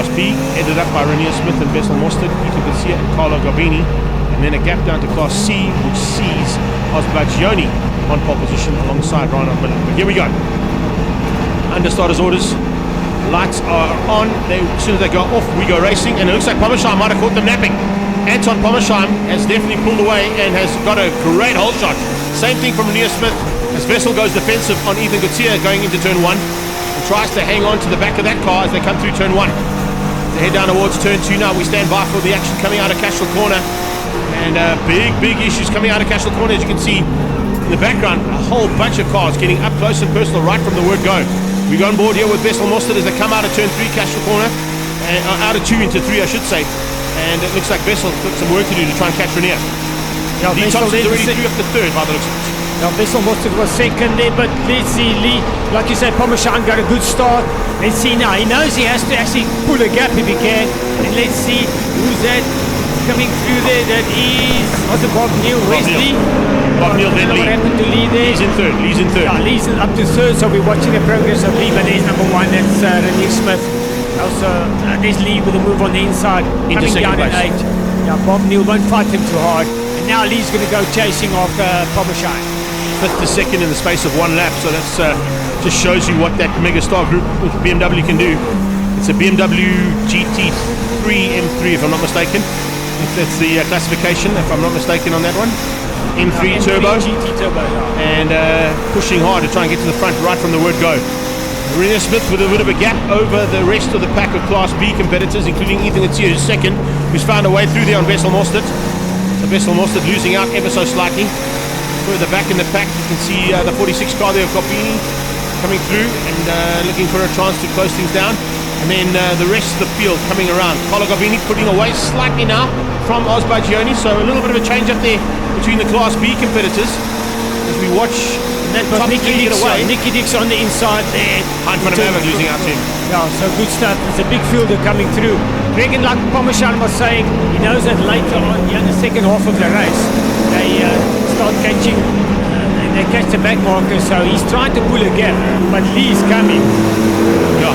Class B, headed up by Renier Smith and Bessel Mostert, Peter Garcia and Carlo Garbini. And then a gap down to Class C, which sees Oz Biagioni on pole position alongside Ryan Miller. But here we go. Under starters orders. Lights are on. As soon as they go off, we go racing. And it looks like Pommersheim might have caught them napping. Anton Pommersheim has definitely pulled away and has got a great hole shot. Same thing from Renier Smith as Bessel goes defensive on Ethan Garcia going into turn 1. And tries to hang on to the back of that car as they come through turn 1. They head down towards turn 2 now. We stand by for the action coming out of Cashel Corner. And big issues coming out of Cashel Corner. As you can see in the background, a whole bunch of cars getting up close and personal right from the word go. We go on board here with Bessel Mostert as they come out of turn 3, Cashel Corner. And out of 2 into 3, I should say. And it looks like Bessel got some work to do to try and catch Renier. Yeah, Lee Thompson's already through up to 3rd by the looks of it. Now Bessel Mostert was second there, but let's see Lee, like you said, Pommersheim got a good start. Let's see now, he knows he has to actually pull a gap if he can. And let's see who's that coming through there. That is, what's the Bob Neal? Where's Lee? Bob Neal, then Lee. What happened to Lee there? Lee's in 3rd. Yeah, Lee's up to 3rd, so we're watching the progress of Lee, but there's number 1, that's Renier Smith. Also, there's Lee with a move on the inside, into coming down place. at 8. Yeah, Bob Neal won't fight him too hard. And now Lee's going to go chasing after Pommersheim. 5th to 2nd in the space of 1 lap, so that's just shows you what that megastar group with BMW can do. It's a BMW GT3 M3 if I'm not mistaken. If that's the classification, if I'm not mistaken on that one. M3 Turbo. GT Turbo, yeah. And pushing hard to try and get to the front right from the word go. Renier Smith with a bit of a gap over the rest of the pack of Class B competitors, including Ethan Garcia, who's second, who's found a way through there on Bessel Mostert. So Bessel Mostert losing out ever so slightly. Further back in the pack, you can see the 46 car there of Garbini coming through and looking for a chance to close things down. And then the rest of the field coming around. Carlo Garbini putting away slightly now from Oz Biagioni, so a little bit of a change up there between the Class B competitors as we watch that top Nicky get away. Nicky Dix on the inside there. Hein van der Merwe losing out to him. Yeah, so good stuff. It's a big fielder coming through. Regan, like Pommersheim was saying, he knows that later on, in the second half of the race, they start catching, they catch the back markers, so he's trying to pull a gap, but Lee's coming. Yeah,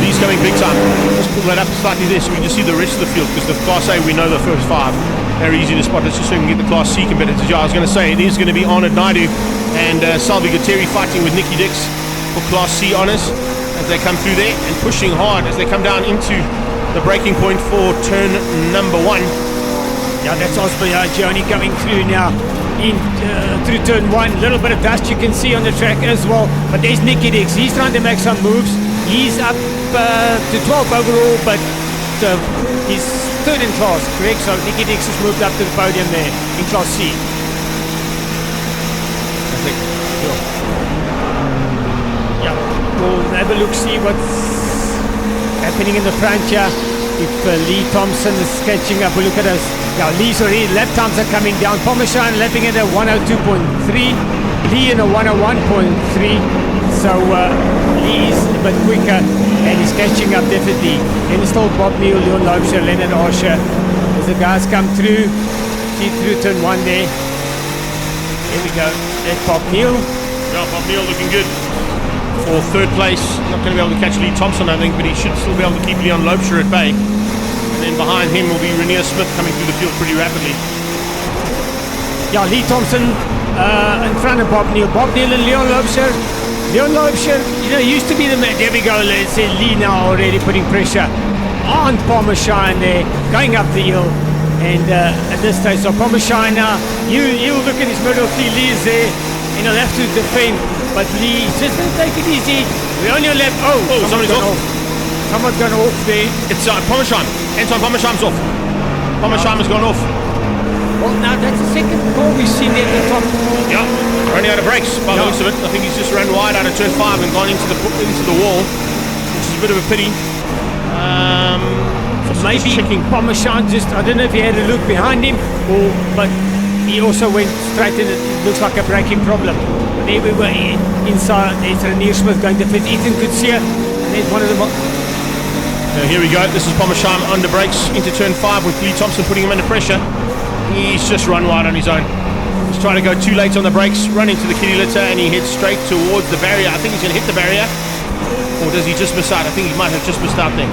Lee's coming big time. Let's pull that up slightly there so we can just see the rest of the field, because the Class A, we know the first 5. Very easy to spot. Let's just so we can get the Class C competitors. Yeah, I was going to say, it is going to be Arnold Naidu and Salvi Gutteri fighting with Nicky Dix for Class C honours as they come through there and pushing hard as they come down into the braking point for turn number 1. Yeah, that's Oz Biagioni coming through now in through turn 1. A little bit of dust you can see on the track as well, but there's Nicky Dix. He's trying to make some moves. He's up to 12 overall, but he's 3rd in class, correct? So Nicky Dix has moved up to the podium there in Class C. I think, sure. Yeah, we'll have a look, see what's happening in the front here. If Lee Thompson is catching up, we'll look at us. Yeah, Lee's already, lap times are coming down. Pommersheim lapping at a 102.3, Lee in a 101.3. So Lee is a bit quicker and he's catching up definitely. And it's still Bob Neal, Leon Loubser, Leonard Asher. As the guys come through, see through turn 1 there. Here we go. That's Bob Neal. Yeah, Bob Neal looking good for 3rd place. Not going to be able to catch Lee Thompson, I think, but he should still be able to keep Leon Loubser at bay. And then behind him will be Renier Smith coming through the field pretty rapidly. Yeah, Lee Thompson in front of Bob Neal. Bob Neal and Leon Loubser. Leon Loubser, used to be the man. There we go. Let's say Lee now already putting pressure on Pommersheim there, going up the hill. And at this stage, so Pommersheim now, you look at his middle, Lee is there, and he'll have to defend. But Lee, just going to take it easy. We only left. Oh, somebody's off. Someone's gone off there. It's Pommersheim. Anton Pommersheim's off. Pommersheim has gone off. Well, now that's the second ball we've seen there at the top. Yeah, running out of brakes by the looks of it. I think he's just run wide out of turn 5 and gone into the wall, which is a bit of a pity. So maybe Pommersheim just, I don't know if he had a look behind him, but he also went straight in. It looks like a braking problem. But there we were inside. There's Renier Smith going to fit. Ethan could see it. And there's one of them. Here we go. This is Pommersheim under brakes into turn 5 with Lee Thompson putting him under pressure. He's just run wide on his own. He's trying to go too late on the brakes, run into the kitty litter, and he heads straight towards the barrier. I think he's going to hit the barrier. Or does he just miss out? I think he might have just missed out there.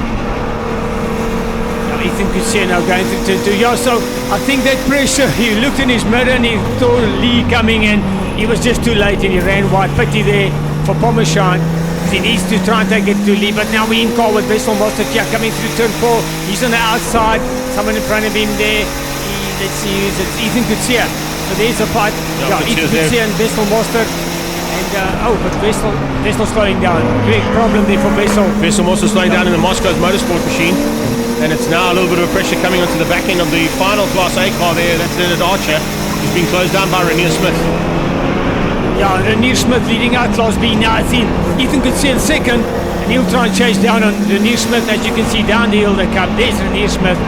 Ethan could see now going to turn 2. Yeah, so I think that pressure, he looked in his mirror and he saw Lee coming in. He was just too late and he ran wide. Pity there for Pommersheim. He needs to try and take it to Lee, but now we're in car with Wessel Mostert here coming through turn 4. He's on the outside, someone in front of him there. Let's see who's it. Ethan could see. So there's a fight. Yeah, Ethan could see and Wessel Mostert. And but Wessel slowing down. Big problem there for Wessel. Wessel Mostert slowing down in the Moscow's motorsport machine. And it's now a little bit of pressure coming onto the back end of the final Class A car there. That's Leonard Archer. He's been closed down by Rainier Smith. Yeah, Rainier Smith leading out Class B now. I think Ethan could see in second. And he'll try and chase down on Rainier Smith. As you can see down the hill they come. There's Rainier Smith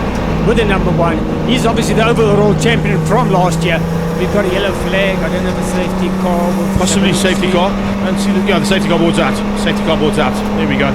with the number 1. He's obviously the overall champion from last year. We've got a yellow flag. I don't know if a safety car. Possibly safety car. And see the safety car board's out. Safety car board's out. There we go.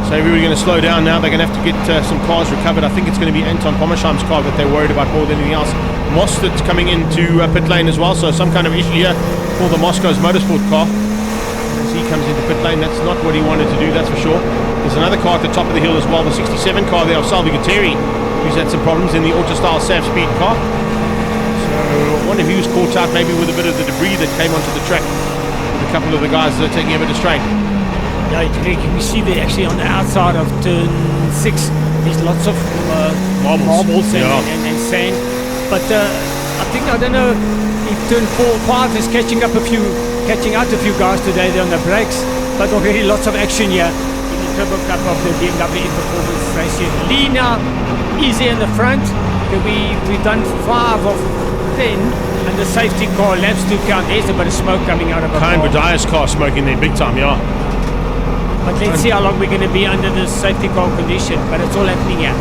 So we're going to slow down now. They're going to have to get some cars recovered. I think it's going to be Anton Pommersheim's car that they're worried about more than anything else. Mostert's coming into pit lane as well. So some kind of issue here for the Moscow's motorsport car. As he comes into pit lane, that's not what he wanted to do, that's for sure. There's another car at the top of the hill as well. The 67 car there of Salvi Gutteri, who's had some problems in the Auto-Style Sav Speed car. I wonder if he was caught out maybe with a bit of the debris that came onto the track with a couple of the guys that are taking a bit of strain. Yeah, you can see there actually on the outside of turn 6 there's lots of marbles and sand. But I don't know if turn 4-5 is catching out a few guys today there on the brakes, but already lots of action here in the Turbo Cup of the BMW Performance Racing. Lee now easy in the front. We've done 5 of 10 and the safety car laps to count. There's a bit of smoke coming out of a car. Badia's car smoking there big time, yeah. But let's see how long we're going to be under this safety car condition. But it's all happening here.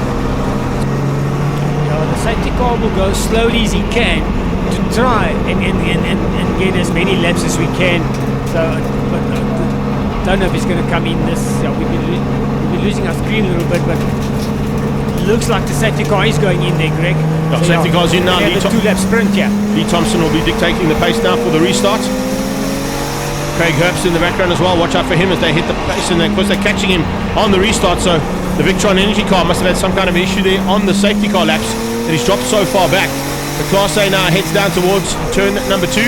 The safety car will go slowly as he can to try and get as many laps as we can. So, but don't know if it's going to come in this. We've been losing our screen a little bit, but looks like the safety car is going in there, Greg. The safety car's in now. The 2-lap sprint here. Lee Thompson will be dictating the pace now for the restart. Craig Herbst in the background as well. Watch out for him as they hit the pace, and of course they're catching him on the restart. So the Victron Energy car must have had some kind of issue there on the safety car laps that he's dropped so far back. The Class A now heads down towards turn number 2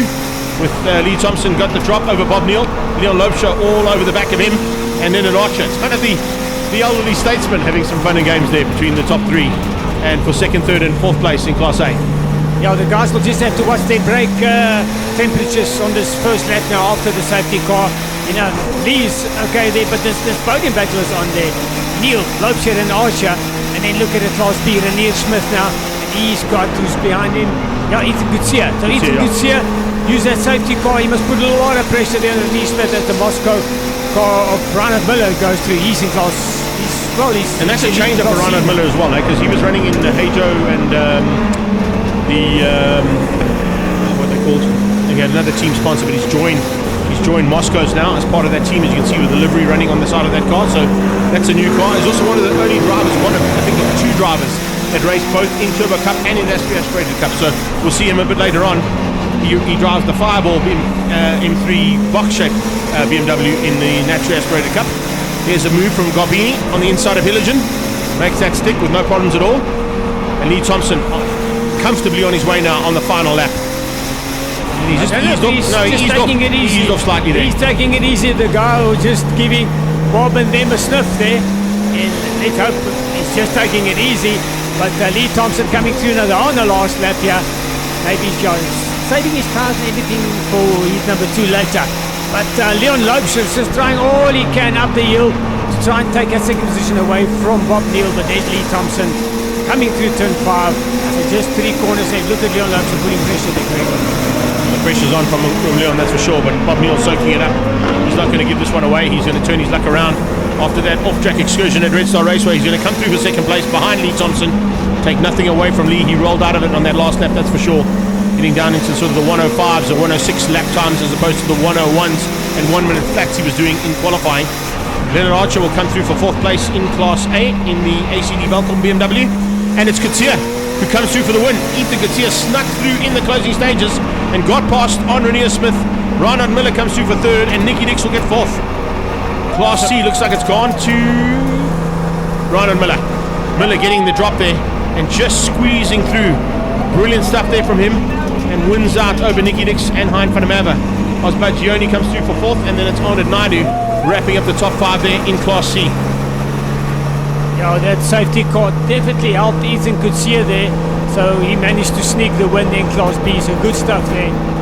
with Lee Thompson got the drop over Bob Neal. Leon Lobsher all over the back of him, and then an Archer. It's kind of the elderly statesman having some fun and games there between the top 3 and for 2nd, 3rd and 4th place in Class A. Yeah, the guys will just have to watch their brake temperatures on this first lap now after the safety car. Lee's okay there, but this podium battle is on there. Neil, Lobsher and Archer, and then look at the Class B, Rainier Smith now, and he's got who's behind him. Yeah, Ethan Gutierrez. So Ethan Gutierrez use that safety car. He must put a lot of pressure there on Rainier Smith as the Moscow car of Reinhard Miller goes through. He's in class. And that's a change up for Reinhard Miller as well, because he was running in Hajo and what they called. He had another team sponsor, but he's joined Moscow's now as part of that team, as you can see with the livery running on the side of that car. So that's a new car. He's also one of the only drivers, I think 2 drivers that race both in Turbo Cup and in Aspire Aspirated Cup. So we'll see him a bit later on. He drives the Fireball M3 box-shaped BMW in the Naturally Aspirated Cup. Here's a move from Garbini on the inside of Hilligen. Makes that stick with no problems at all. And Lee Thompson comfortably on his way now on the final lap. And he's taking it easy. He's off slightly there. He's taking it easy. The guy who's just giving Bob and them a sniff there. And let's hope he's just taking it easy. But Lee Thompson coming through now on the last lap here. Maybe he's saving his tires and everything for his number 2 later. But Leon Lobsher is just trying all he can up the hill to try and take a 2nd position away from Bob Neal. But there's Lee Thompson coming through turn 5. So just 3 corners there. Look at Leon Lobsher putting pressure there. The pressure's on from Leon, that's for sure. But Bob Neal's soaking it up. He's not going to give this one away. He's going to turn his luck around after that off-track excursion at Red Star Raceway. He's going to come through for 2nd place behind Lee Thompson. Take nothing away from Lee. He rolled out of it on that last lap, that's for sure. Getting down into sort of the 105s or 106 lap times as opposed to the 101s and 1 minute flats he was doing in qualifying. Leonard Archer will come through for 4th place in Class A in the ACD Velcom BMW. And it's Gutierrez who comes through for the win. Ethan Gutierrez snuck through in the closing stages and got past on Rainier Smith. Reinhard Miller comes through for 3rd and Nicky Dix will get 4th. Class C looks like it's gone to Reinhard Miller. Miller getting the drop there and just squeezing through. Brilliant stuff there from him, and wins out over Nicky Dix and Hein van der Merwe. Oz Biagioni comes through for 4th, and then it's Arnold Naidu wrapping up the top 5 there in Class C. Yeah, that safety car definitely helped Ethan Kutsia there, so he managed to sneak the win in Class B, so good stuff there.